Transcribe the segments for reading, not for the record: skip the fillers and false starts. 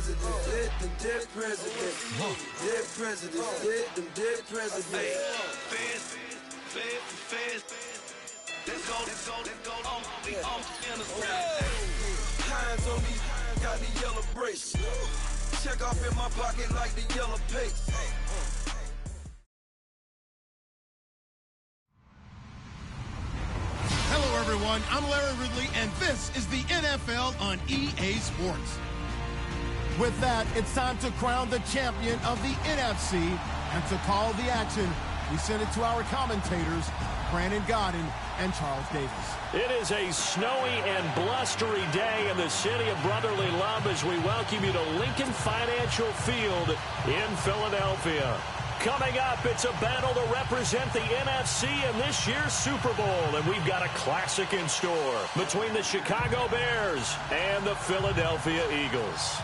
presidents, dead them dead presidents, dead presidents, dead them dead presidents. Let's go, Hines on me, got the yellow brace. Check off in my pocket like the yellow paste. Hello, everyone. I'm Larry Ridley, and this is the NFL on EA Sports. With that, it's time to crown the champion of the NFC, and to call the action, we send it to our commentators, Brandon Godden and Charles Davis. It is a snowy and blustery day in the city of brotherly love as we welcome you to Lincoln Financial Field in Philadelphia. Coming up, it's a battle to represent the NFC in this year's Super Bowl, and we've got a classic in store between the Chicago Bears and the Philadelphia Eagles.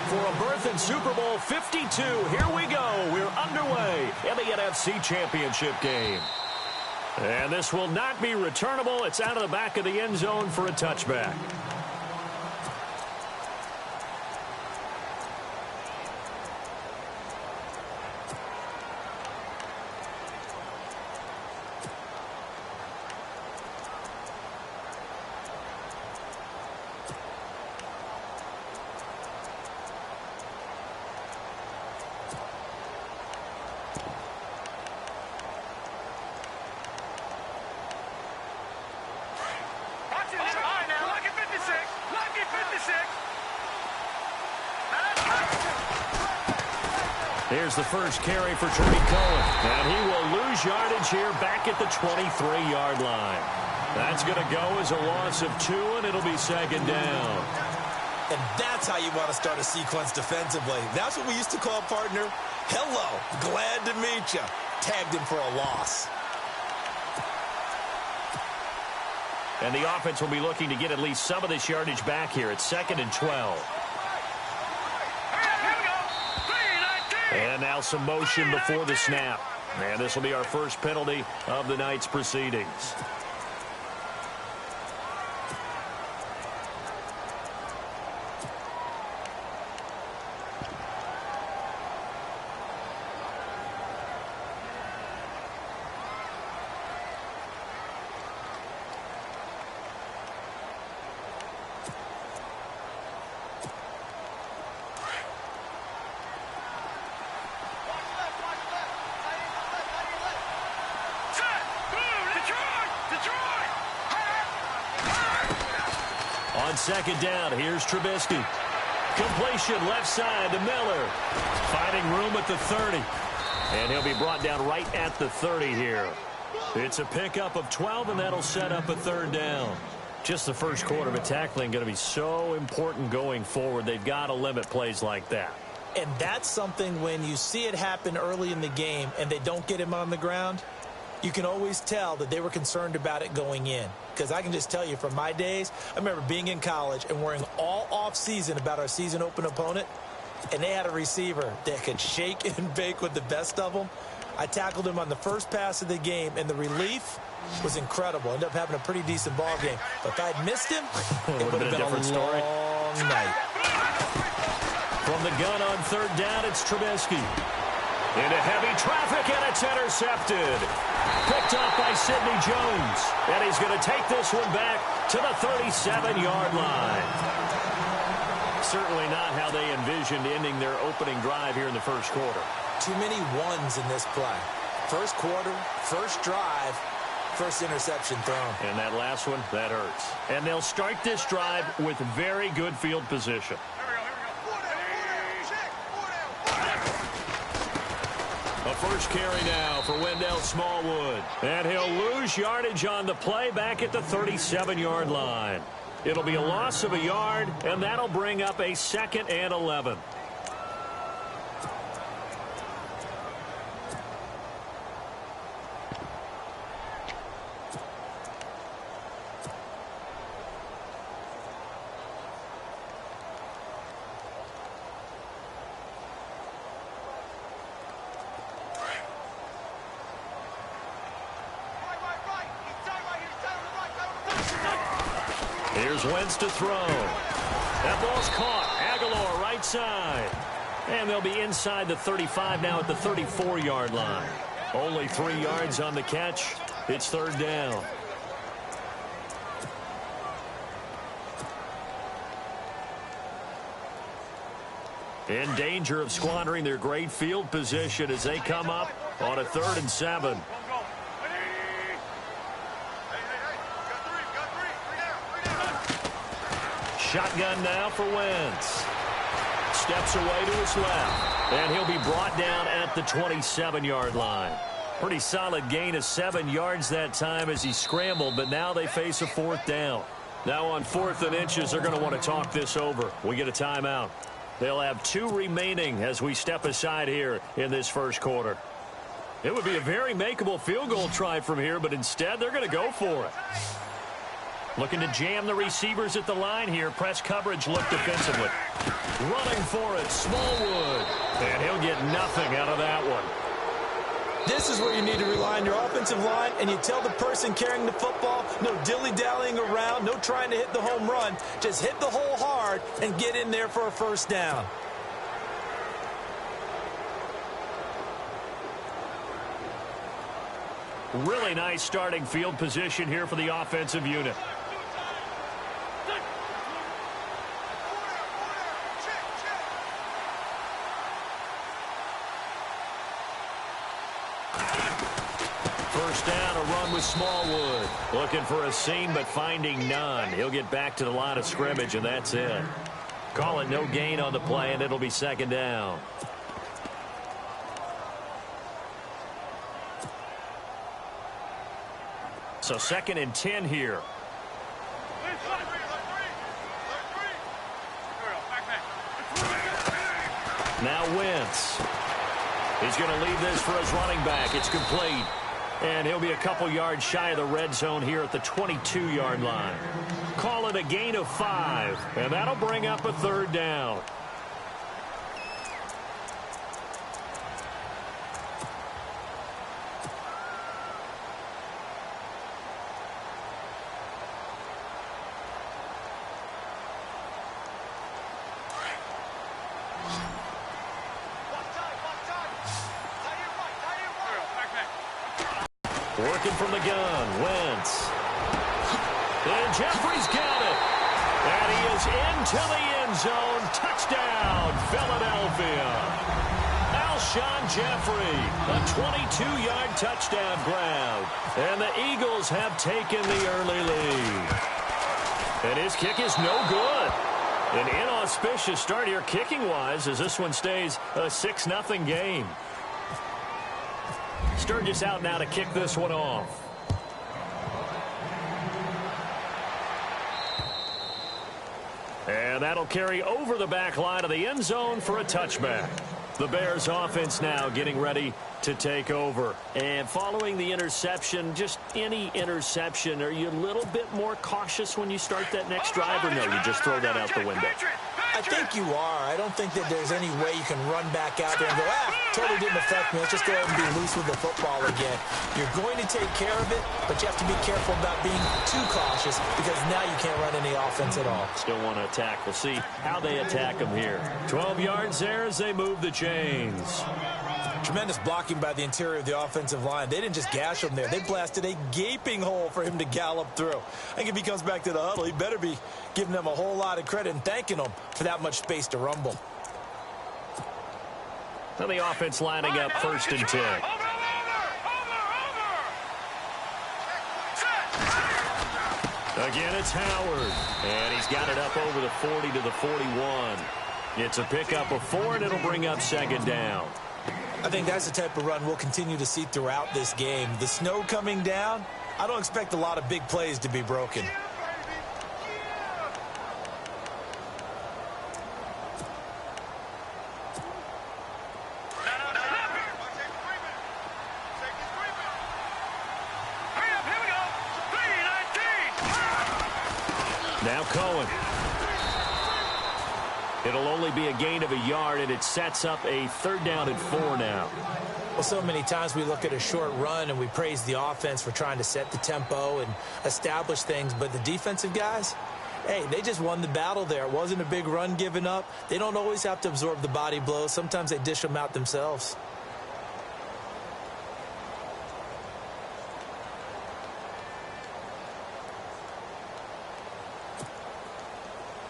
For a berth in Super Bowl 52, here we go. We're underway in the NFC Championship game. And this will not be returnable. It's out of the back of the end zone for a touchback. Here's the first carry for Tariq Cohen. And he will lose yardage here back at the 23-yard line. That's going to go as a loss of 2, and it'll be second down. And that's how you want to start a sequence defensively. That's what we used to call, partner, hello, glad to meet you. Tagged him for a loss. And the offense will be looking to get at least some of this yardage back here. It's 2nd and 12. And now some motion before the snap. And this will be our first penalty of the night's proceedings. On second down, here's Trubisky. Completion left side to Miller. Finding room at the 30. And he'll be brought down right at the 30 here. It's a pickup of 12, and that'll set up a third down. Just the first quarter of a tackling going to be so important going forward. They've got to limit plays like that. And that's something when you see it happen early in the game and they don't get him on the ground, you can always tell that they were concerned about it going in. Because I can just tell you from my days, I remember being in college and worrying all off-season about our season open opponent, and they had a receiver that could shake and bake with the best of them. I tackled him on the first pass of the game, and the relief was incredible. Ended up having a pretty decent ball game. But if I'd missed him, it would have been a long night. From the gun on third down, it's Trubisky. Into heavy traffic, and it's intercepted. Picked off by Sidney Jones. And he's going to take this one back to the 37-yard line. Certainly not how they envisioned ending their opening drive here in the first quarter. Too many ones in this play. First quarter, first drive, first interception thrown. And that last one, that hurts. And they'll start this drive with very good field position. A first carry now for Wendell Smallwood. And he'll lose yardage on the play back at the 37-yard line. It'll be a loss of a yard, and that'll bring up a 2nd and 11. Here's Wentz to throw. That ball's caught. Aguilar right side. And they'll be inside the 35 now at the 34-yard line. Only 3 yards on the catch. It's third down. In danger of squandering their great field position as they come up on a 3rd and 7. Shotgun now for Wentz. Steps away to his left. And he'll be brought down at the 27-yard line. Pretty solid gain of 7 yards that time as he scrambled, but now they face a 4th down. Now on 4th and inches, they're going to want to talk this over. We get a timeout. They'll have 2 remaining as we step aside here in this first quarter. It would be a very makeable field goal try from here, but instead they're going to go for it. Looking to jam the receivers at the line here. Press coverage look defensively. Running for it, Smallwood. And he'll get nothing out of that one. This is where you need to rely on your offensive line, and you tell the person carrying the football, no dilly-dallying around, no trying to hit the home run. Just hit the hole hard and get in there for a first down. Really nice starting field position here for the offensive unit. First down, a run with Smallwood. Looking for a seam, but finding none. He'll get back to the line of scrimmage, and that's it. Call it no gain on the play, and it'll be second down. So 2nd and 10 here. Now Wentz. He's going to leave this for his running back. It's complete. And he'll be a couple yards shy of the red zone here at the 22-yard line. Call it a gain of 5. And that'll bring up a 3rd down. Working from the gun, Wentz. And Jeffrey's got it. And he is into the end zone. Touchdown, Philadelphia. Alshon Jeffrey, a 22-yard touchdown grab. And the Eagles have taken the early lead. And his kick is no good. An inauspicious start here kicking-wise as this one stays a 6-0 game. Sturgis out now to kick this one off. And that'll carry over the back line of the end zone for a touchback. The Bears offense now getting ready to take over. And following the interception, just any interception, are you a little bit more cautious when you start that next drive, or no, you just throw that out the window? I think you are. I don't think that there's any way you can run back out there and go, totally didn't affect me. Let's just go ahead and be loose with the football again. You're going to take care of it, but you have to be careful about being too cautious because now you can't run any offense at all. Still want to attack. We'll see how they attack them here. 12 yards there as they move the chains. Tremendous blocking by the interior of the offensive line. They didn't just gash him there. They blasted a gaping hole for him to gallop through. I think if he comes back to the huddle, he better be giving them a whole lot of credit and thanking them for that much space to rumble. So the offense lining up 1st and 10. Again, it's Howard. And he's got it up over the 40 to the 41. It's a pickup of 4, and it'll bring up 2nd down. I think that's the type of run we'll continue to see throughout this game. The snow coming down, I don't expect a lot of big plays to be broken. Now Cohen. It'll only be a gain of a yard, and it sets up a 3rd down and 4 now. Well, so many times we look at a short run and we praise the offense for trying to set the tempo and establish things, but the defensive guys, hey, they just won the battle there. It wasn't a big run given up. They don't always have to absorb the body blows. Sometimes they dish them out themselves.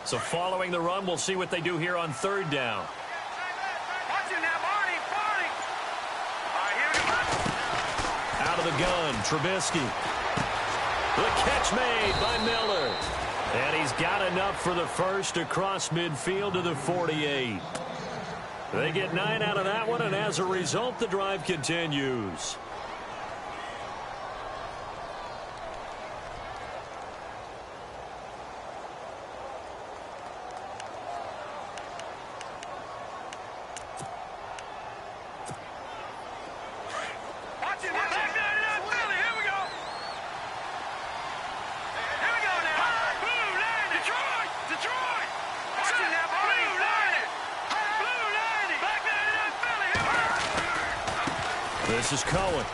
So following the run, we'll see what they do here on third down. Out of the gun, Trubisky. The catch made by Miller. And he's got enough for the first across midfield to the 48. They get 9 out of that one, and as a result, the drive continues. This is Cohen.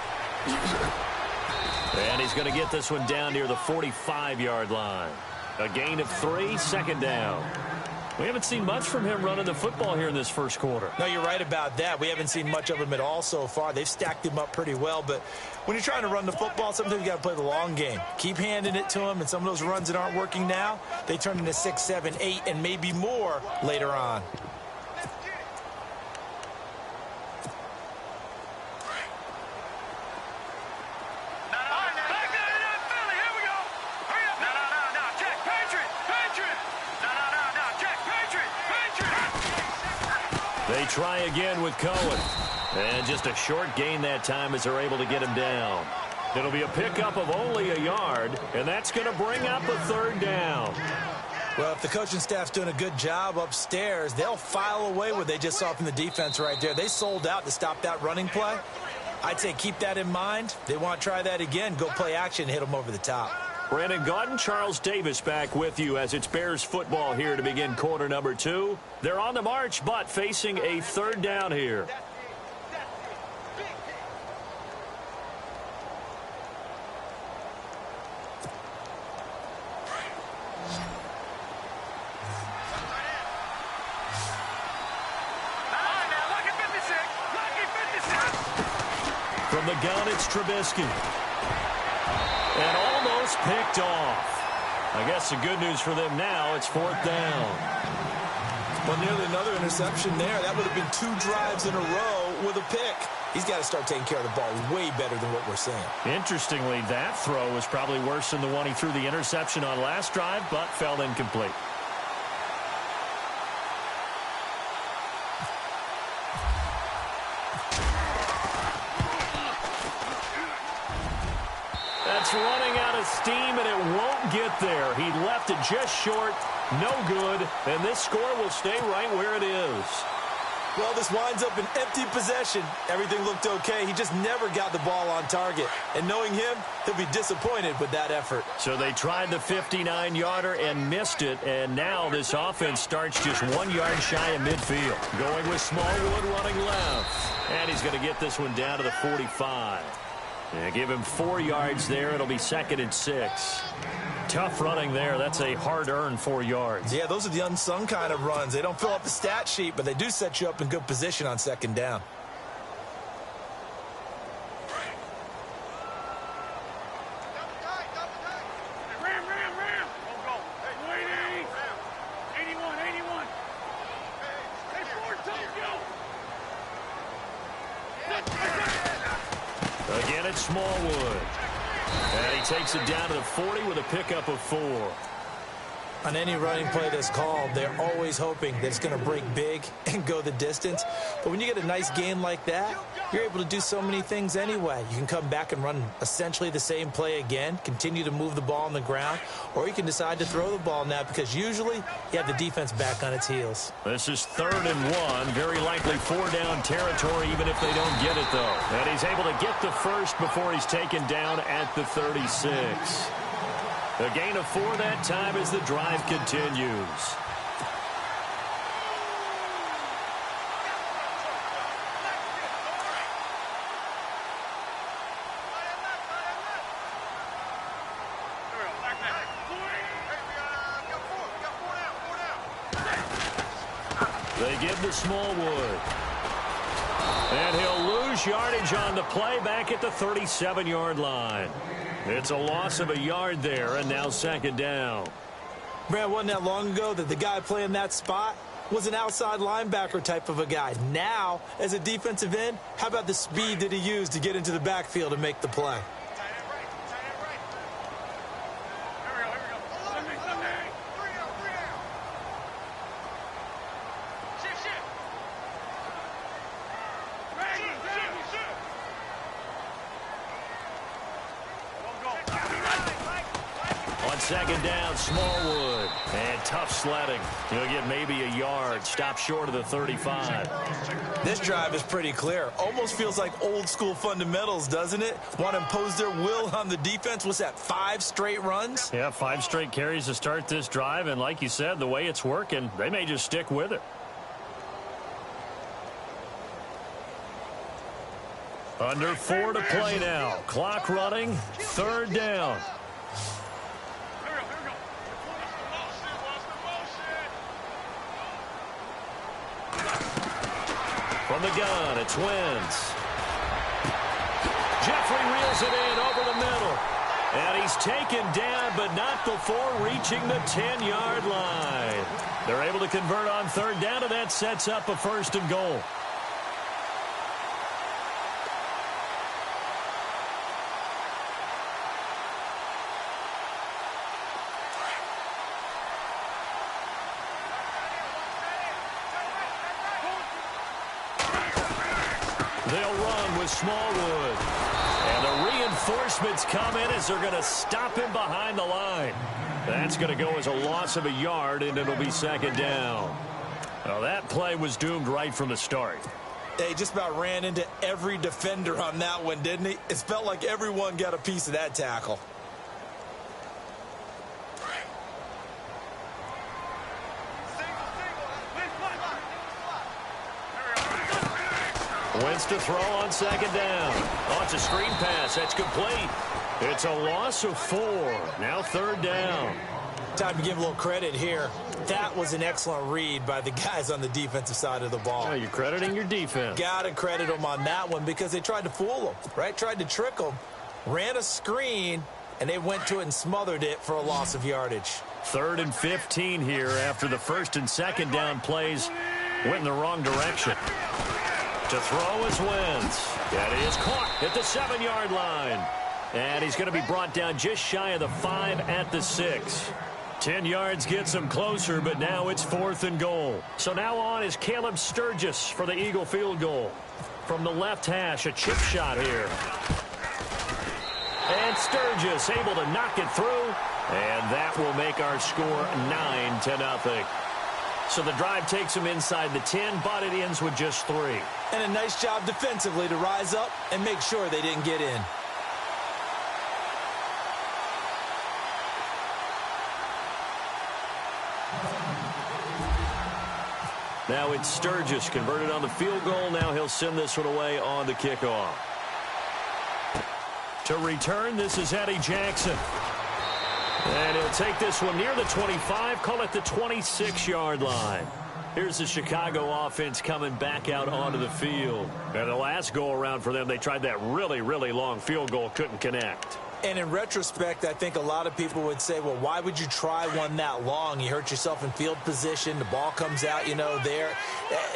And he's going to get this one down near the 45-yard line. A gain of 3, second down. We haven't seen much from him running the football here in this first quarter. No, you're right about that. We haven't seen much of him at all so far. They've stacked him up pretty well, but when you're trying to run the football, sometimes you got to play the long game. Keep handing it to him, and some of those runs that aren't working now, they turn into 6, 7, 8, and maybe more later on. They try again with Cohen. And just a short gain that time as they're able to get him down. It'll be a pickup of only a yard, and that's going to bring up a third down. Well, if the coaching staff's doing a good job upstairs, they'll file away what they just saw from the defense right there. They sold out to stop that running play. I'd say keep that in mind. They want to try that again. Go play action, hit them over the top. Brandon Gaudin, Charles Davis back with you as it's Bears football here to begin quarter number 2. They're on the march, but facing a third down here. From the gun, it's Trubisky. And almost picked off. I guess the good news for them now, it's fourth down. Well, nearly another interception there. That would have been 2 drives in a row with a pick. He's got to start taking care of the ball way better than what we're seeing. Interestingly, that throw was probably worse than the one he threw the interception on last drive, but fell incomplete. That's running out of steam, and it won't get there. He left it just short, no good, and this score will stay right where it is. Well, this winds up an empty possession. Everything looked okay. He just never got the ball on target. And knowing him, he'll be disappointed with that effort. So they tried the 59-yarder and missed it, and now this offense starts just 1 yard shy of midfield. Going with Smallwood running left. And he's going to get this one down to the 45. Yeah, give him 4 yards there. It'll be 2nd and 6. Tough running there. That's a hard-earned 4 yards. Yeah, those are the unsung kind of runs. They don't fill up the stat sheet, but they do set you up in good position on 2nd down. Again, it's Smallwood. And he takes it down to the 40 with a pickup of 4. On any running play that's called, they're always hoping that it's going to break big and go the distance. But when you get a nice gain like that, you're able to do so many things anyway. You can come back and run essentially the same play again, continue to move the ball on the ground, or you can decide to throw the ball now because usually you have the defense back on its heels. This is 3rd and 1. Very likely 4-down territory even if they don't get it, though. And he's able to get the first before he's taken down at the 36. A gain of 4 that time as the drive continues. They give to Smallwood. And he'll lose yardage on the play back at the 37-yard line. It's a loss of a yard there, and now second down. Brad, wasn't that long ago that the guy playing that spot was an outside linebacker type of a guy. Now, as a defensive end, how about the speed that he used to get into the backfield and make the play? Second down, Smallwood. And tough sledding. He'll get maybe a yard. Stop short of the 35. This drive is pretty clear. Almost feels like old school fundamentals, doesn't it? Want to impose their will on the defense. What's that, 5 straight runs? Yeah, 5 straight carries to start this drive. And like you said, the way it's working, they may just stick with it. Under 4 to play now. Clock running. Third down. From the gun, it's Wentz. Jeffrey reels it in over the middle. And he's taken down, but not before reaching the 10-yard line. They're able to convert on third down, and that sets up a first and goal. They'll run with Smallwood. And the reinforcements come in as they're going to stop him behind the line. That's going to go as a loss of a yard, and it'll be second down. Well, that play was doomed right from the start. They just about ran into every defender on that one, didn't he? It felt like everyone got a piece of that tackle. Wentz to throw on second down. Oh, it's a screen pass. That's complete. It's a loss of 4. Now third down. Time to give a little credit here. That was an excellent read by the guys on the defensive side of the ball. Yeah, you're crediting your defense. Got to credit them on that one because they tried to fool them, right? Tried to trick them. Ran a screen, and they went to it and smothered it for a loss of yardage. 3rd and 15 here after the first and second down plays went in the wrong direction. To throw is Wentz. That is caught at the 7-yard line. And he's going to be brought down just shy of the 5 at the 6. 10 yards gets him closer, but now it's 4th and goal. So now on is Caleb Sturgis for the Eagle field goal. From the left hash, a chip shot here. And Sturgis able to knock it through. And that will make our score 9-0. So the drive takes him inside the 10, but it ends with just 3. And a nice job defensively to rise up and make sure they didn't get in. Now it's Sturgis converted on the field goal. Now he'll send this one away on the kickoff. To return, this is Eddie Jackson. And he'll take this one near the 25, call it the 26-yard line. Here's the Chicago offense coming back out onto the field. And the last go-around for them, they tried that really, really long field goal, couldn't connect. And in retrospect, I think a lot of people would say, well, why would you try one that long? You hurt yourself in field position. The ball comes out, there.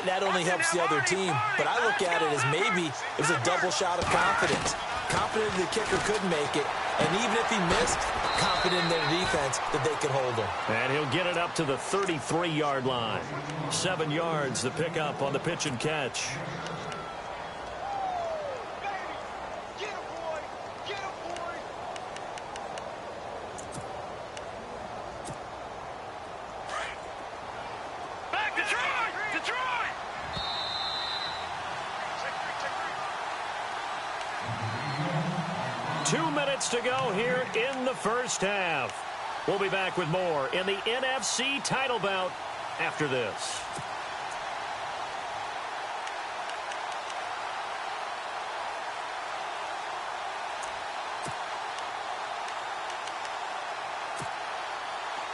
That only helps the other team. But I look at it as maybe it was a double shot of confidence. Confident the kicker couldn't make it. And even if he missed, confident in their defense that they could hold him. And he'll get it up to the 33-yard line. 7 yards, the pickup on the pitch and catch. Back Detroit! Detroit! Two minutes to go here in the first half. We'll be back with more in the NFC title bout after this.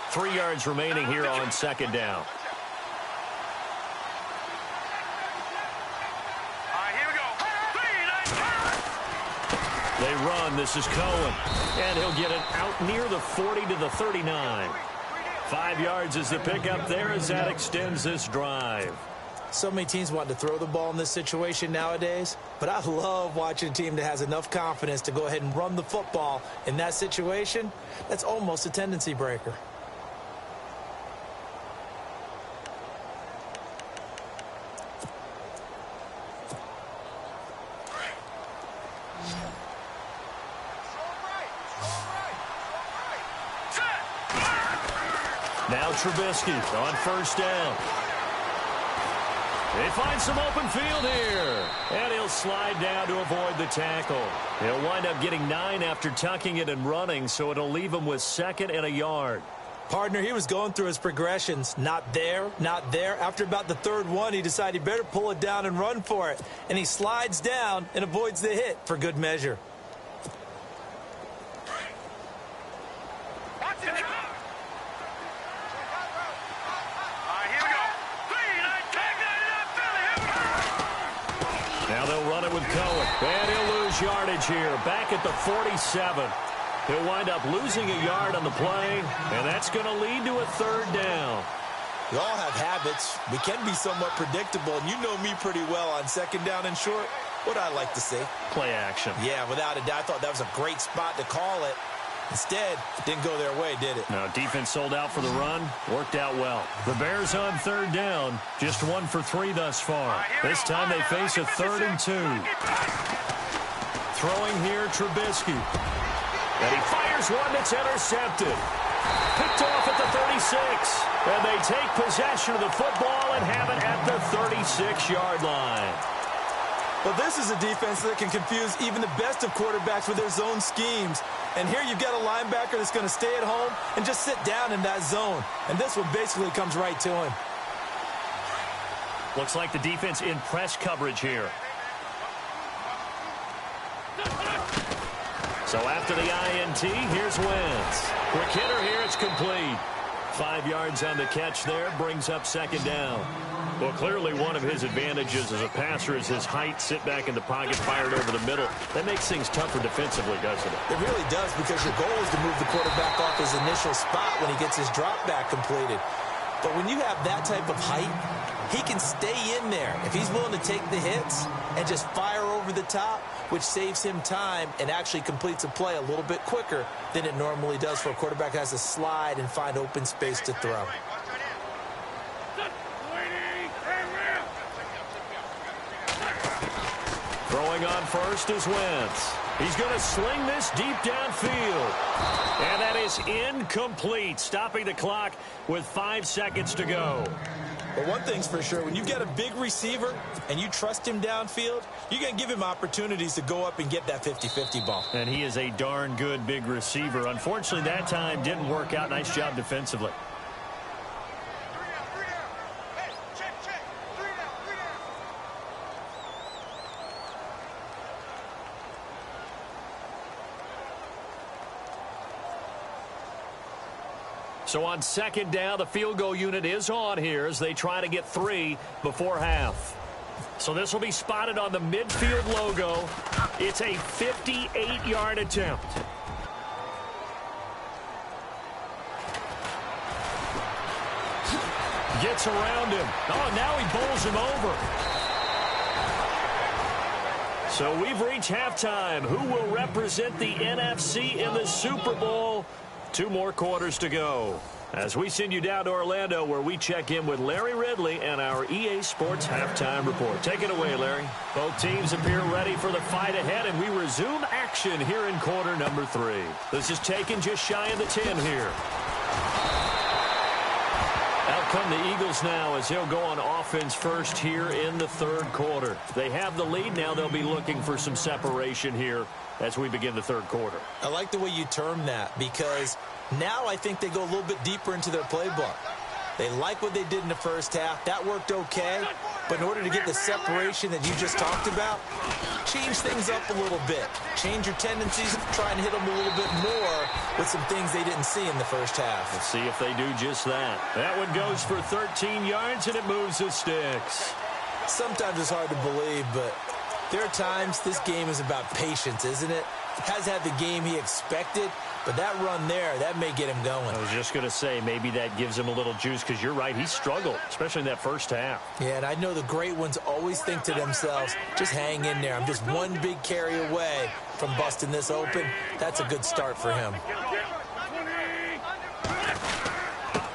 Three yards remaining here on second down. They run. This is Cohen. And he'll get it out near the 40 to the 39. 5 yards is the pickup there as that extends this drive. So many teams want to throw the ball in this situation nowadays, but I love watching a team that has enough confidence to go ahead and run the football in that situation. That's almost a tendency breaker. Now Trubisky on first down. They find some open field here. And he'll slide down to avoid the tackle. He'll wind up getting 9 after tucking it and running, so it'll leave him with 2nd and a yard. Partner, he was going through his progressions. Not there, not there. After about the 3rd one, he decided he better pull it down and run for it. And he slides down and avoids the hit for good measure. Now they'll run it with Cohen. And he'll lose yardage here. Back at the 47. He'll wind up losing a yard on the play, and that's going to lead to a 3rd down. We all have habits. We can be somewhat predictable, and you know me pretty well on 2nd down and short. What I like to say? Play action. Yeah, without a doubt. I thought that was a great spot to call it. Instead, didn't go their way, did it? No, defense sold out for the run. Worked out well. The Bears on 3rd down. Just 1 for 3 thus far. This time they face a 3rd and 2. Throwing here, Trubisky. And he fires one that's intercepted. Picked off at the 36. And they take possession of the football and have it at the 36-yard line. Well, this is a defense that can confuse even the best of quarterbacks with their zone schemes. And here you've got a linebacker that's going to stay at home and just sit down in that zone. And this one basically comes right to him. Looks like the defense in press coverage here. So after the INT, here's Wentz. Quick hitter here, it's complete. 5 yards on the catch there, brings up 2nd down. Well, clearly one of his advantages as a passer is his height. Sit back in the pocket, fired over the middle. That makes things tougher defensively, doesn't it? It really does, because your goal is to move the quarterback off his initial spot when he gets his drop back completed. But when you have that type of height, he can stay in there if he's willing to take the hits and just fire over the top, which saves him time and actually completes a play a little bit quicker than it normally does for a quarterback who has to slide and find open space to throw. Throwing on first is Wentz. He's going to sling this deep downfield. And that is incomplete, stopping the clock with 5 seconds to go. But one thing's for sure, when you get a big receiver and you trust him downfield, you're going to give him opportunities to go up and get that 50-50 ball. And he is a darn good big receiver. Unfortunately, that time didn't work out. Nice job defensively. So on 2nd down, the field goal unit is on here as they try to get 3 before half. So this will be spotted on the midfield logo. It's a 58-yard attempt. Gets around him. Oh, now he bowls him over. So we've reached halftime. Who will represent the NFC in the Super Bowl? 2 more quarters to go. As we send you down to Orlando, where we check in with Larry Ridley and our EA Sports Halftime Report. Take it away, Larry. Both teams appear ready for the fight ahead, and we resume action here in quarter number 3. This is taken just shy of the 10 here. Out come the Eagles now as they'll go on offense first here in the 3rd quarter. They have the lead now. They'll be looking for some separation here as we begin the 3rd quarter. I like the way you term that, because now I think they go a little bit deeper into their playbook. They like what they did in the first half. That worked okay. But in order to get the separation that you just talked about, change things up a little bit. Change your tendencies, try and hit them a little bit more with some things they didn't see in the first half. Let's see if they do just that. That one goes for 13 yards, and it moves the sticks. Sometimes it's hard to believe, but there are times this game is about patience, isn't it? has had the game he expected, but that run there, that may get him going. I was just going to say, maybe that gives him a little juice, because you're right, he struggled, especially in that first half. Yeah, and I know the great ones always think to themselves, just hang in there. I'm just one big carry away from busting this open. That's a good start for him.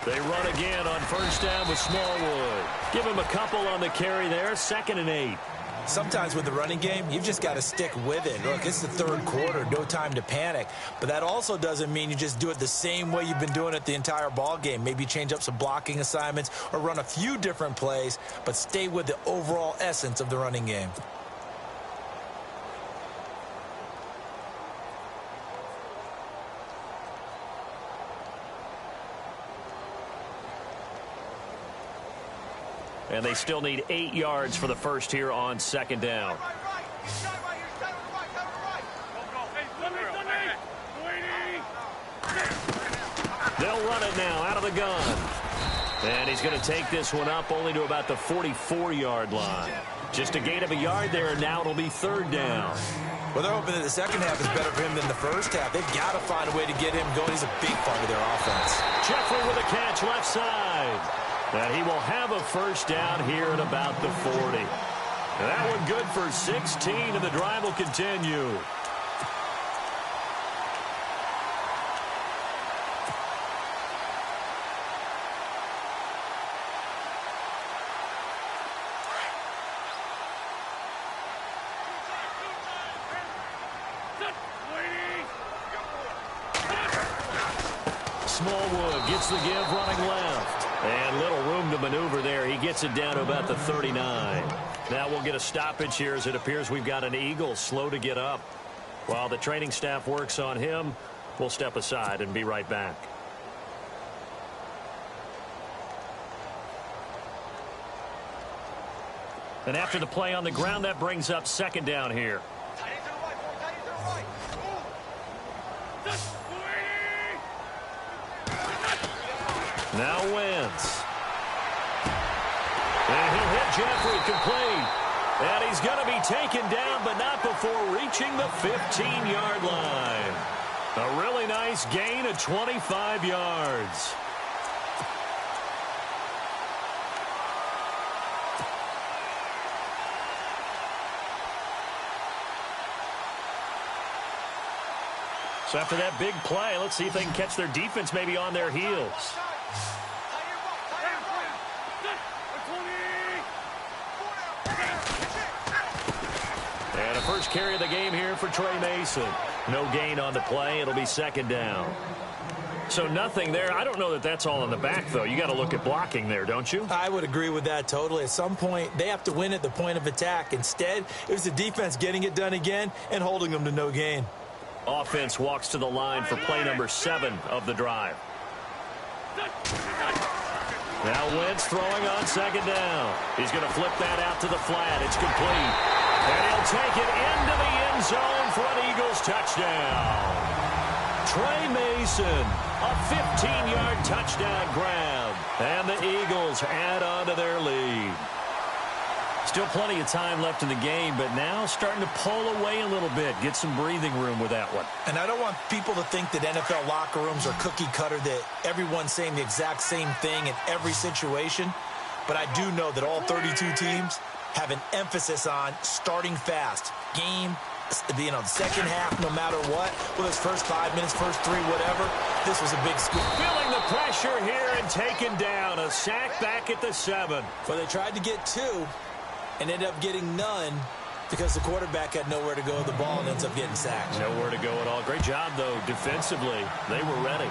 They run again on first down with Smallwood. Give him a couple on the carry there, 2nd and 8. Sometimes with the running game, you've just got to stick with it. Look, it's the third quarter, no time to panic. But that also doesn't mean you just do it the same way you've been doing it the entire ball game. Maybe change up some blocking assignments or run a few different plays, but stay with the overall essence of the running game. And they still need 8 yards for the first here on 2nd down. They'll run it now out of the gun. And he's going to take this one up only to about the 44-yard line. Just a gain of a yard there, and now it'll be 3rd down. Well, they're hoping that the second half is better for him than the first half. They've got to find a way to get him going. He's a big part of their offense. Jeffrey with a catch left side. And he will have a first down here at about the 40. That one good for 16, and the drive will continue. Smallwood gets the give running left. And little room to maneuver there. He gets it down to about the 39. Now we'll get a stoppage here as it appears we've got an Eagle slow to get up. While the training staff works on him, we'll step aside and be right back. And after the play on the ground, that brings up 2nd down here. Now Wentz. And he'll hit Jeffrey complete. And he's going to be taken down, but not before reaching the 15-yard line. A really nice gain of 25 yards. So after that big play, let's see if they can catch their defense maybe on their heels. And a first carry of the game here for Trey Mason. No gain on the play. It'll be 2nd down. So nothing there. I don't know that that's all in the back, though. You got to look at blocking there, don't you? I would agree with that totally. At some point, they have to win at the point of attack. Instead, it was the defense getting it done again and holding them to no gain. Offense walks to the line for play number 7 of the drive. Now Wentz throwing on 2nd down. He's going to flip that out to the flat. It's complete. And he'll take it into the end zone for an Eagles touchdown. Trey Mason, a 15-yard touchdown grab. And the Eagles add on to their lead. Still plenty of time left in the game, but now starting to pull away a little bit, get some breathing room with that one. And I don't want people to think that NFL locker rooms are cookie cutter, that everyone's saying the exact same thing in every situation. But I do know that all 32 teams have an emphasis on starting fast. Game, the second half, no matter what, whether it's first 5 minutes, first 3, whatever, this was a big score. Feeling the pressure here and taken down. A sack back at the 7. Well, they tried to get 2. And ended up getting none because the quarterback had nowhere to go with the ball and ends up getting sacked. Nowhere to go at all. Great job, though, defensively. They were ready.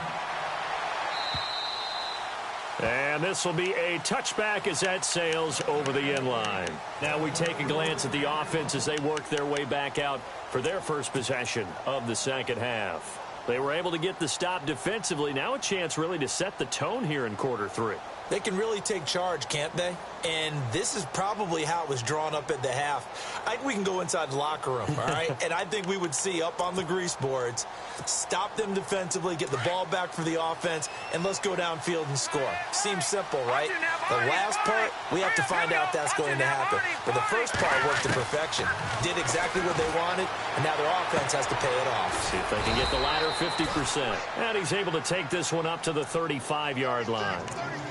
And this will be a touchback as that sails over the end line. Now we take a glance at the offense as they work their way back out for their first possession of the second half. They were able to get the stop defensively. Now a chance really to set the tone here in quarter 3. They can really take charge, can't they? And this is probably how it was drawn up at the half. I think we can go inside the locker room, all right? And I think we would see up on the grease boards, stop them defensively, get the ball back for the offense, and let's go downfield and score. Seems simple, right? The last part, we have to find out if that's going to happen. But the first part worked to perfection. Did exactly what they wanted, and now their offense has to pay it off. See if they can get the latter 50%. And he's able to take this one up to the 35-yard line.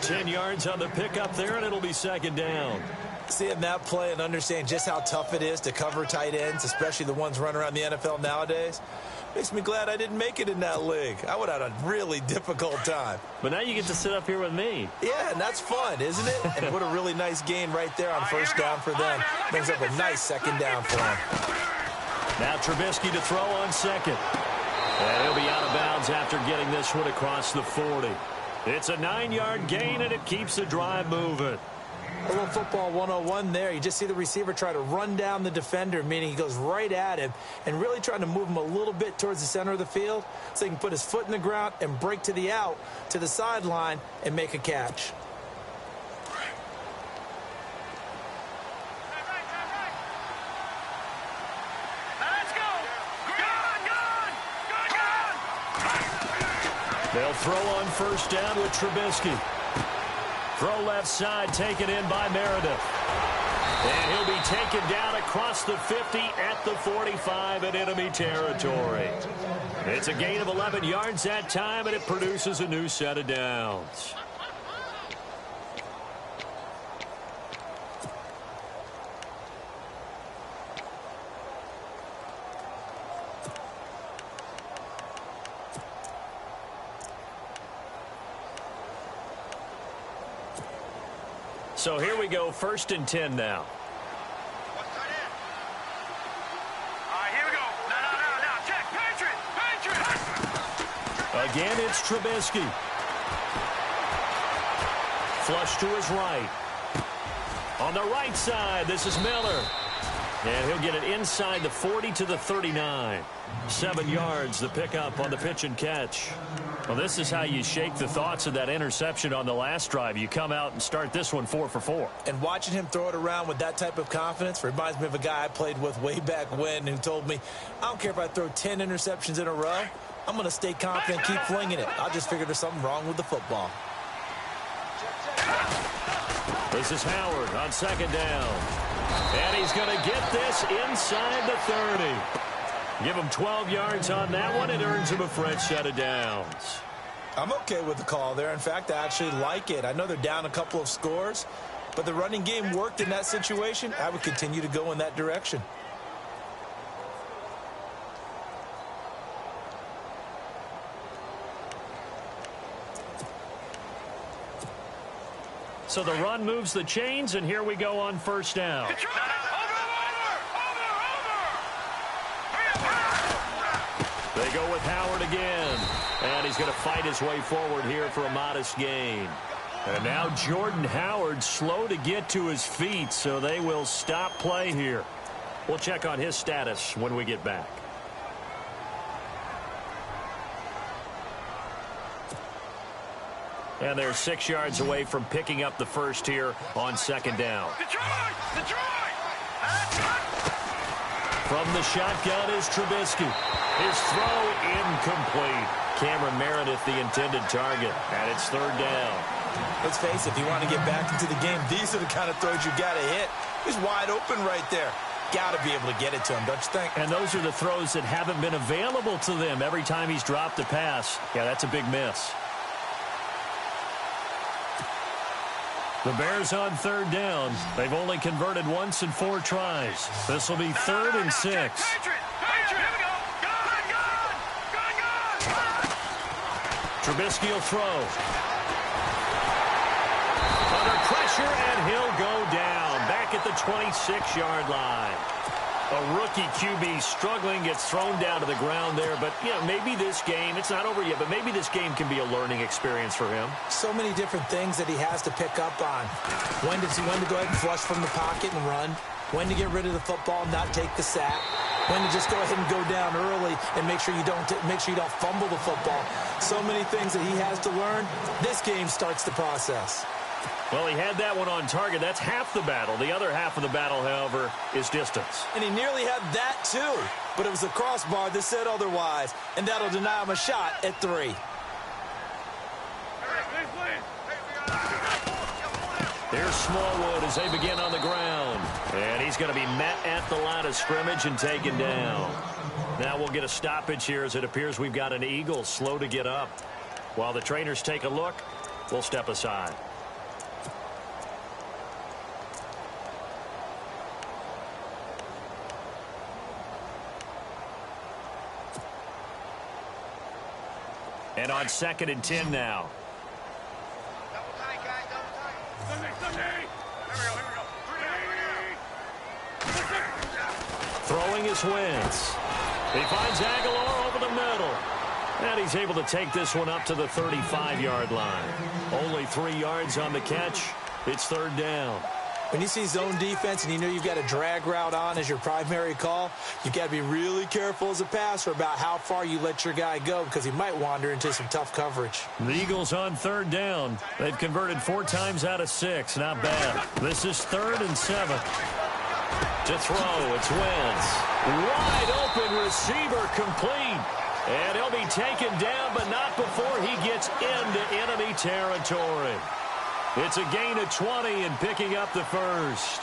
10 yards on the pickup there, and it'll be second down. Seeing that play and understand just how tough it is to cover tight ends, especially the ones running around the NFL nowadays, makes me glad I didn't make it in that league. I would have had a really difficult time. But now you get to sit up here with me. Yeah, and that's fun, isn't it? And what a really nice gain right there on first down for them. Brings up a nice second down for them. Now Trubisky to throw on second. And he'll be out of bounds after getting this one across the 40. It's a 9-yard gain, and it keeps the drive moving. A little football 101 there. You just see the receiver try to run down the defender, meaning he goes right at him and really trying to move him a little bit towards the center of the field so he can put his foot in the ground and break to the out, to the sideline, and make a catch. They'll throw on first down with Trubisky. Throw left side, taken in by Meredith. And he'll be taken down across the 50 at the 45 in enemy territory. It's a gain of 11 yards that time, and it produces a new set of downs. So here we go, 1st and 10 now. All right, here we go. Now. Check. Patriot. Again, it's Trubisky. Flush to his right. On the right side, this is Miller. And he'll get it inside the 40 to the 39. 7 yards, the pickup on the pitch and catch. Well, this is how you shake the thoughts of that interception on the last drive. You come out and start this one 4 for 4. And watching him throw it around with that type of confidence reminds me of a guy I played with way back when who told me, I don't care if I throw 10 interceptions in a row. I'm going to stay confident, keep flinging it. I just figured there's something wrong with the football. This is Howard on second down. And he's going to get this inside the 30. Give him 12 yards on that one. It earns him a fresh set of downs. I'm okay with the call there. In fact, I actually like it. I know they're down a couple of scores, but the running game worked in that situation. I would continue to go in that direction. So the run moves the chains, and here we go on first down. They go with Howard again, and he's going to fight his way forward here for a modest gain. And now Jordan Howard slow to get to his feet, so they will stop play here. We'll check on his status when we get back. And they're 6 yards away from picking up the first here on second down. From the shotgun is Trubisky. His throw incomplete. Cameron Meredith, the intended target, and it's third down. Let's face it, if you want to get back into the game, these are the kind of throws you got to hit. He's wide open right there. Got to be able to get it to him, don't you think? And those are the throws that haven't been available to them every time he's dropped a pass. Yeah, that's a big miss. The Bears on third down. They've only converted once in 4 tries. This will be 3rd and 6. Trubisky will throw. Under pressure, and he'll go down. Back at the 26-yard line. A rookie QB struggling, gets thrown down to the ground there. But, you know, maybe this game, it's not over yet, but maybe this game can be a learning experience for him. So many different things that he has to pick up on. When to go ahead and flush from the pocket and run. When to get rid of the football and not take the sack. When to just go ahead and go down early and make sure you don't fumble the football. So many things that he has to learn. This game starts the process. Well, he had that one on target. That's half the battle. The other half of the battle, however, is distance. And he nearly had that, too. But it was the crossbar that said otherwise. And that'll deny him a shot at 3. Here's Smallwood as they begin on the ground. And he's going to be met at the line of scrimmage and taken down. Now we'll get a stoppage here as it appears we've got an Eagle slow to get up. While the trainers take a look, we'll step aside. And on 2nd and 10 now. Double tight, guys, double tight. Sunday. Here we go. Throwing is Wentz. He finds Aguilar over the middle. And he's able to take this one up to the 35-yard line. Only 3 yards on the catch. It's 3rd down. When you see zone defense and you know you've got a drag route on as your primary call, you've got to be really careful as a passer about how far you let your guy go because he might wander into some tough coverage. The Eagles on 3rd down. They've converted 4 times out of 6. Not bad. This is 3rd and 7. To throw, it's Wentz. Wide open receiver complete. And he'll be taken down, but not before he gets into enemy territory. It's a gain of 20 and picking up the first.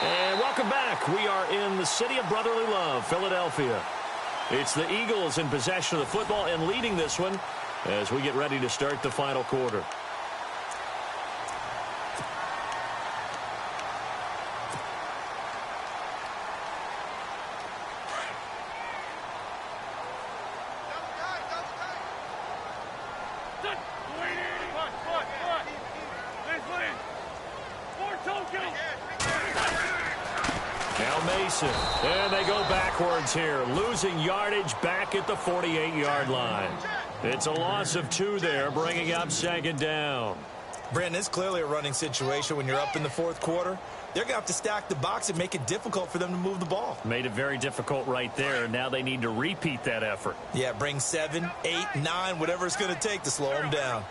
And welcome back. We are in the city of brotherly love, Philadelphia. It's the Eagles in possession of the football and leading this one as we get ready to start the final quarter. And they go backwards here, losing yardage back at the 48-yard line. It's a loss of 2 there, bringing up 2nd down. Brandon, it's clearly a running situation when you're up in the 4th quarter. They're going to have to stack the box and make it difficult for them to move the ball. Made it very difficult right there. Now they need to repeat that effort. Yeah, bring 7, 8, 9, whatever it's going to take to slow them down.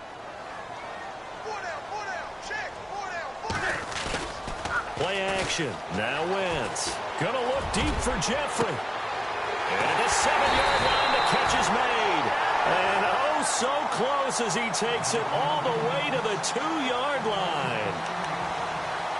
Play action. Now Wentz. Gonna look deep for Jeffrey. And at the 7-yard line, the catch is made. And oh, so close as he takes it all the way to the 2-yard line.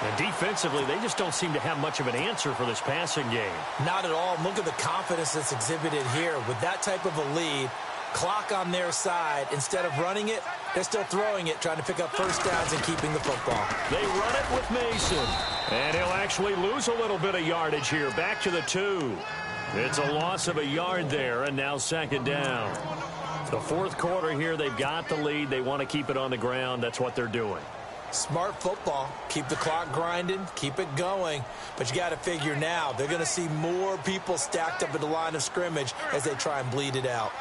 And defensively, they just don't seem to have much of an answer for this passing game. Not at all. Look at the confidence that's exhibited here. With that type of a lead, clock on their side, instead of running it, they're still throwing it, trying to pick up first downs and keeping the football. They run it with Mason. And he'll actually lose a little bit of yardage here, back to the 2. It's a loss of a yard there, and now 2nd down. The 4th quarter here, they've got the lead. They want to keep it on the ground. That's what they're doing. Smart football. Keep the clock grinding, keep it going. But you got to figure now, they're going to see more people stacked up at the line of scrimmage as they try and bleed it out.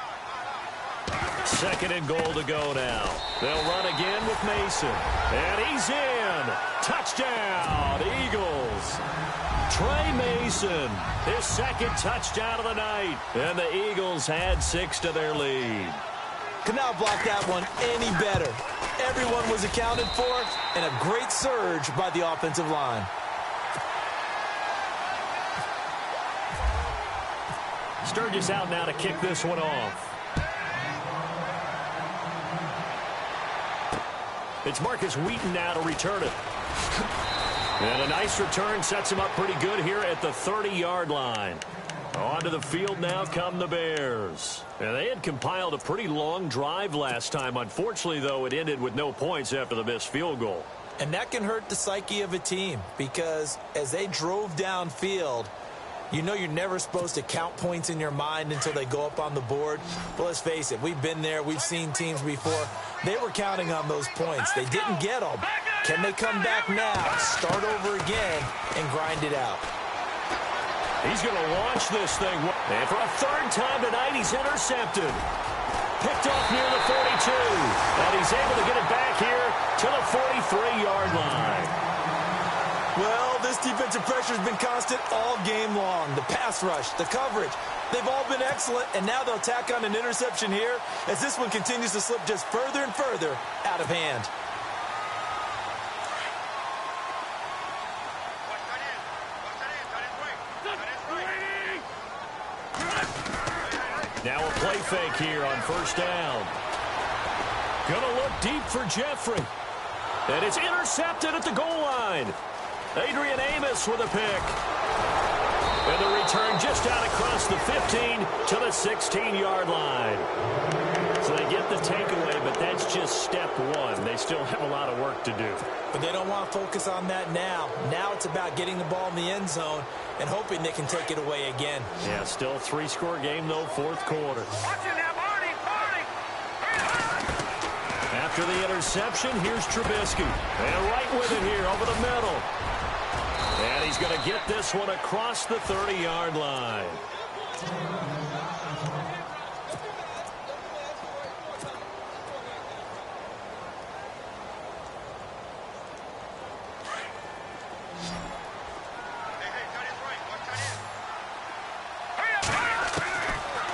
2nd and goal to go now. They'll run again with Mason. And he's in. Touchdown, Eagles. Trey Mason, his 2nd touchdown of the night. And the Eagles add 6 to their lead. Could not block that one any better. Everyone was accounted for, and a great surge by the offensive line. Sturgis out now to kick this one off. It's Marcus Wheaton now to return it. And a nice return sets him up pretty good here at the 30-yard line. Onto the field now come the Bears. And they had compiled a pretty long drive last time. Unfortunately, though, it ended with no points after the missed field goal. And that can hurt the psyche of a team because as they drove downfield, you know you're never supposed to count points in your mind until they go up on the board. But let's face it, we've been there. We've seen teams before. They were counting on those points. They didn't get them. Can they come back now, start over again, and grind it out? He's going to launch this thing. And for a 3rd time tonight, he's intercepted. Picked off near the 42. And he's able to get it back here to the 43-yard line. Well, this defensive pressure has been constant all game long. The pass rush, the coverage, they've all been excellent, and now they'll tack on an interception here as this one continues to slip just further and further out of hand. Now a play fake here on first down. Gonna look deep for Jeffrey. And it's intercepted at the goal line. Adrian Amos with a pick. And the return just out across the 15 to the 16-yard line. So they get the takeaway, but that's just step one. They still have a lot of work to do. But they don't want to focus on that now. Now it's about getting the ball in the end zone and hoping they can take it away again. Yeah, still a three-score game, though, fourth quarter. After the interception, here's Trubisky. And right with it here over the middle. And he's going to get this one across the 30-yard line.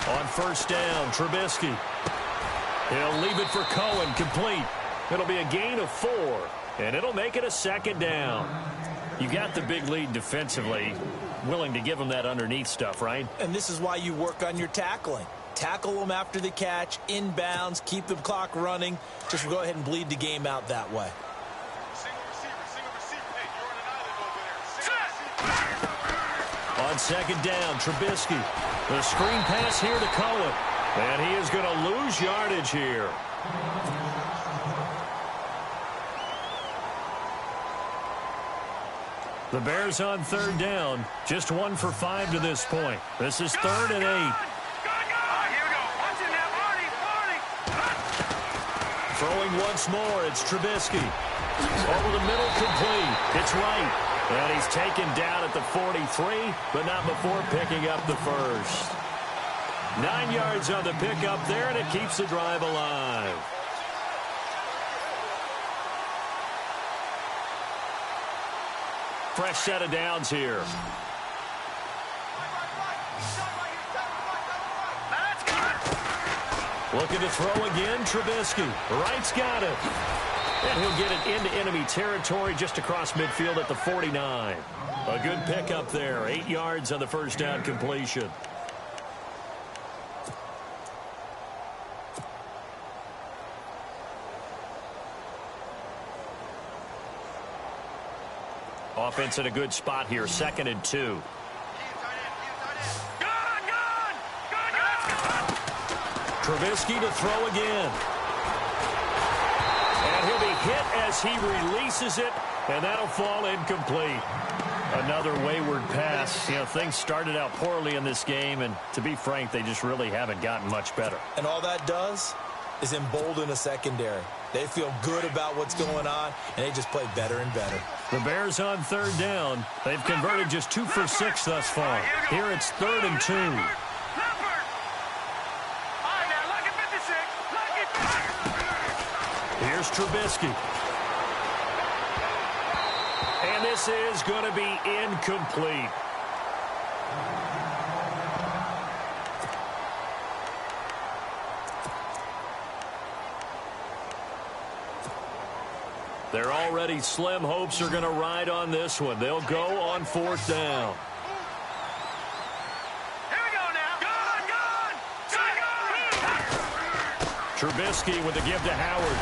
On first down, Trubisky. He'll leave it for Cohen, complete. It'll be a gain of 4, and it'll make it a second down. You got the big lead defensively, willing to give them that underneath stuff, right? And this is why you work on your tackling. Tackle them after the catch, inbounds, keep the clock running. Just go ahead and bleed the game out that way. On second down, Trubisky. The screen pass here to Cohen. And he is going to lose yardage here. The Bears on third down. Just 1 for 5 to this point. This is 3rd and 8. Throwing once more, it's Trubisky. Over the middle, complete. It's right. And he's taken down at the 43, but not before picking up the first. 9 yards on the pickup there, and it keeps the drive alive. Fresh set of downs here. Looking to throw again, Trubisky. Wright's got it. And he'll get it into enemy territory just across midfield at the 49. A good pickup there. 8 yards on the first down completion. Offense in a good spot here. 2nd and 2. Trubisky to throw again. And he'll be hit as he releases it, and that'll fall incomplete. Another wayward pass. You know, things started out poorly in this game, and to be frank, they just really haven't gotten much better. And all that does is embolden a secondary. They feel good about what's going on, and they just play better and better. The Bears on third down. They've converted just 2 for 6 thus far. Here it's 3rd and 2. Here's Trubisky. And this is going to be incomplete. They're already slim hopes are going to ride on this one. They'll go on 4th down. Here we go now. Trubisky with the give to Howard.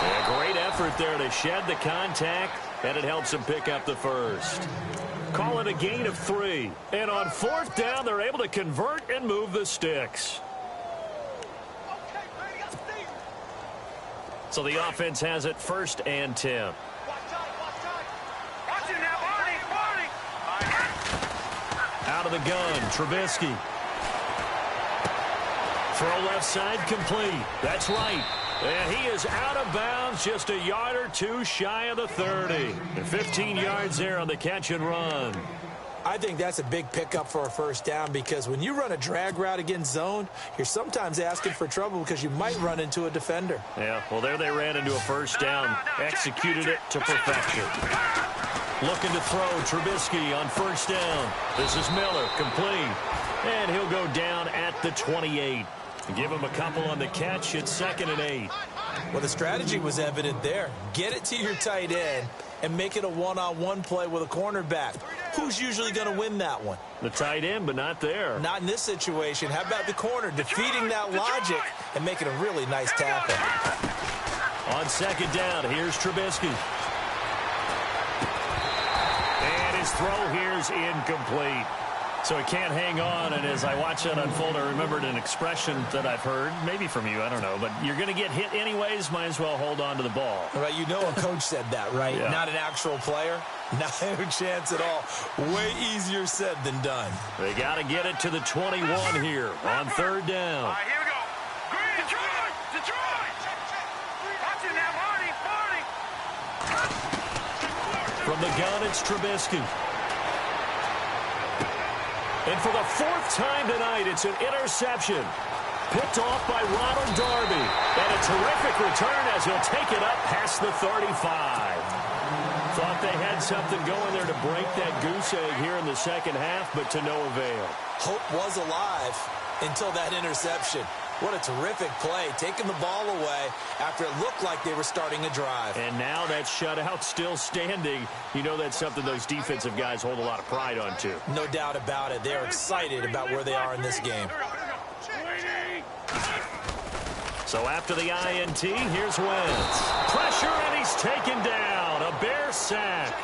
A great effort there to shed the contact, and it helps him pick up the first. Call it a gain of 3. And on 4th down, they're able to convert and move the sticks. So the offense has it 1st and 10. Out of the gun, Trubisky. Throw left side complete. That's right. And he is out of bounds, just a yard or 2 shy of the 30. And 15 yards there on the catch and run. I think that's a big pickup for a first down because when you run a drag route against zone, you're sometimes asking for trouble because you might run into a defender. Yeah, well, there they ran into a first down, executed it to perfection. Looking to throw. Trubisky on first down. This is Miller, complete. And he'll go down at the 28. Give him a couple on the catch. It's 2nd and 8. Well, the strategy was evident there. Get it to your tight end and make it a one-on-one play with a cornerback. Who's usually going to win that one? The tight end, but not there. Not in this situation. How about the corner defeating that logic and making a really nice tackle? On 2nd down, here's Trubisky. And his throw here's incomplete. So he can't hang on, and as I watch that unfold, I remembered an expression that I've heard, maybe from you, I don't know, but you're going to get hit anyways, might as well hold on to the ball. Right, you know a coach said that, right? Yeah. Not an actual player. Not a chance at all. Way easier said than done. They got to get it to the 21 here on 3rd down. All right, here we go. Green, Detroit! Detroit! Watch it now, Marty! From the gun, it's Trubisky. And for the 4th time tonight, it's an interception. Picked off by Ronald Darby. And a terrific return as he'll take it up past the 35. Thought they had something going there to break that goose egg here in the second half, but to no avail. Hope was alive until that interception. What a terrific play, taking the ball away after it looked like they were starting a drive. And now that shutout still standing. You know that's something those defensive guys hold a lot of pride on, too. No doubt about it. They're excited about where they are in this game. So after the INT, here's Wentz. Pressure, and he's taken down. A Bear sack.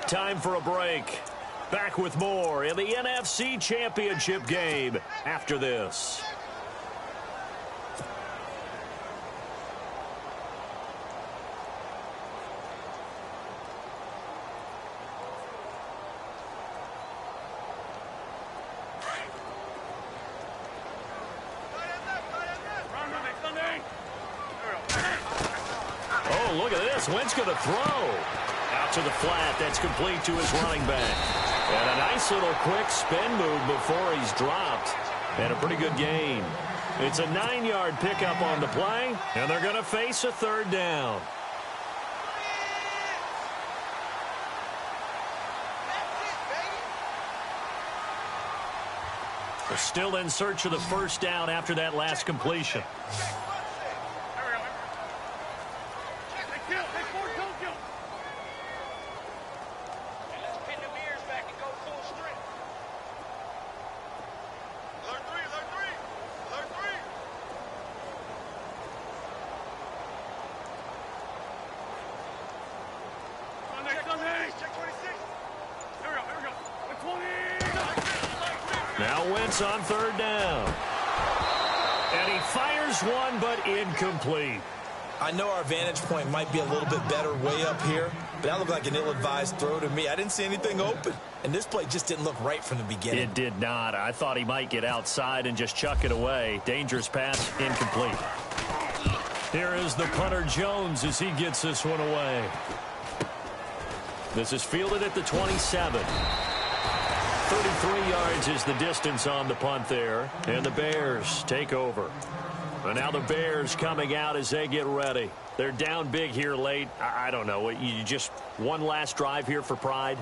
Time for a break. Back with more in the NFC Championship game after this. Oh, look at this. Wentz going to throw. Out to the flat. That's complete to his running back. And a nice little quick spin move before he's dropped. And a pretty good gain. It's a 9-yard pickup on the play, and they're going to face a 3rd down. They're still in search of the 1st down after that last completion. Now Wentz on 3rd down. And he fires one, but incomplete. I know our vantage point might be a little bit better way up here, but that looked like an ill-advised throw to me. I didn't see anything open, and this play just didn't look right from the beginning. It did not. I thought he might get outside and just chuck it away. Dangerous pass, incomplete. Here is the punter Jones as he gets this one away. This is fielded at the 27. 33 yards is the distance on the punt there, and the Bears take over. And now the Bears coming out as they get ready. They're down big here late. I don't know. You just one last drive here for pride?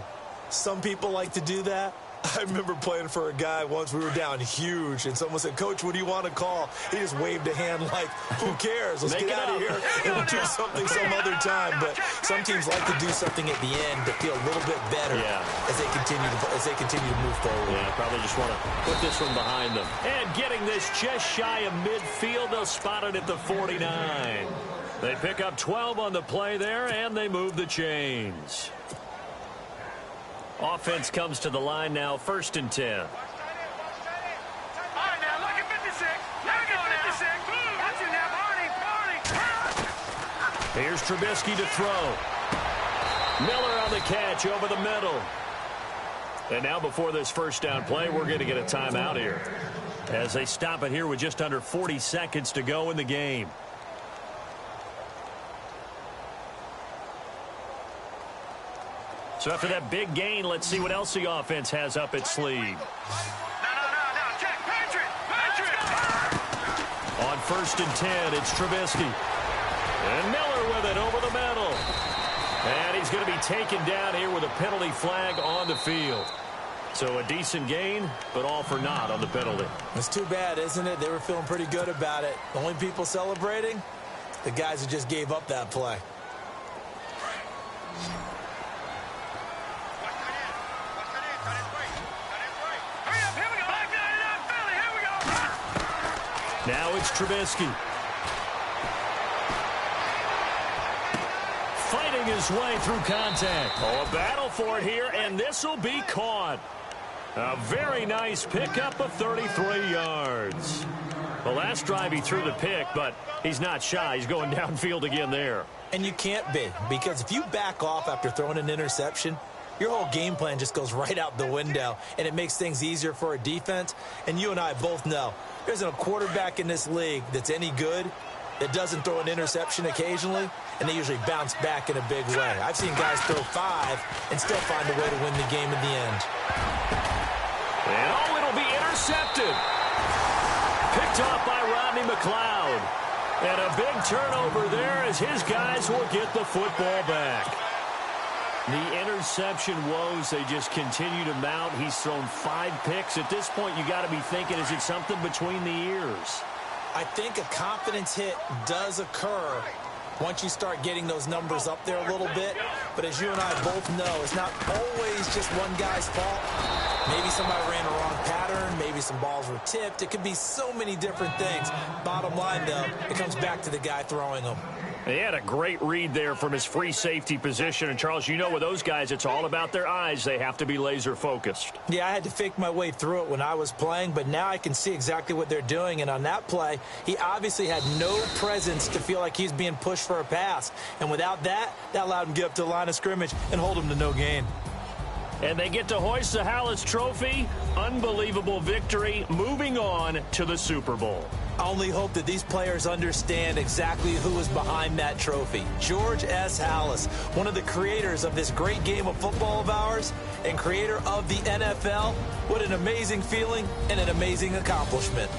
Some people like to do that. I remember playing for a guy once. We were down huge, and someone said, "Coach, what do you want to call?" He just waved a hand like, who cares? Let's get out of here and we'll do something some other time. But some teams like to do something at the end to feel a little bit better as they continue to move forward. Yeah, probably just want to put this one behind them. And getting this just shy of midfield, they'll spot it at the 49. They pick up 12 on the play there, and they move the chains. Offense comes to the line now, 1st and 10. All right, now, look at 56. Look at 56. Watch it now, Marty. Here's Trubisky to throw. Miller on the catch over the middle. And now before this 1st down play, we're going to get a timeout here as they stop it here with just under 40 seconds to go in the game. So after that big gain, let's see what else the offense has up its sleeve. No, check. Patriot. On 1st and 10, it's Trubisky. And Miller with it over the middle. going to be taken down here with a penalty flag on the field. So a decent gain, but all for naught on the penalty. It's too bad, isn't it? They were feeling pretty good about it. The only people celebrating, the guys who just gave up that play. Now it's Trubisky. Fighting his way through contact. Oh, a battle for it here, and this will be caught. A very nice pickup of 33 yards. The last drive he threw the pick, but he's not shy. He's going downfield again there. And you can't be, because if you back off after throwing an interception, your whole game plan just goes right out the window, and it makes things easier for a defense. And you and I both know there isn't a quarterback in this league that's any good that doesn't throw an interception occasionally, and they usually bounce back in a big way. I've seen guys throw 5 and still find a way to win the game in the end. And oh, it'll be intercepted. Picked off by Rodney McLeod. And a big turnover there as his guys will get the football back. The interception woes, they just continue to mount. He's thrown 5 picks. At this point, you got to be thinking, is it something between the ears? I think a confidence hit does occur once you start getting those numbers up there a little bit. But as you and I both know, it's not always just one guy's fault. Maybe somebody ran a wrong pattern. Maybe some balls were tipped. It could be so many different things. Bottom line, though, it comes back to the guy throwing them. He had a great read there from his free safety position. And, Charles, you know with those guys, it's all about their eyes. They have to be laser focused. Yeah, I had to fake my way through it when I was playing, but now I can see exactly what they're doing. And on that play, he obviously had no presence to feel like he's being pushed for a pass. And without that, that allowed him to get up to the line of scrimmage and hold him to no gain. And they get to hoist the Hallis Trophy. Unbelievable victory. Moving on to the Super Bowl. I only hope that these players understand exactly who is behind that trophy. George S. Hallis, one of the creators of this great game of football of ours and creator of the NFL. What an amazing feeling and an amazing accomplishment.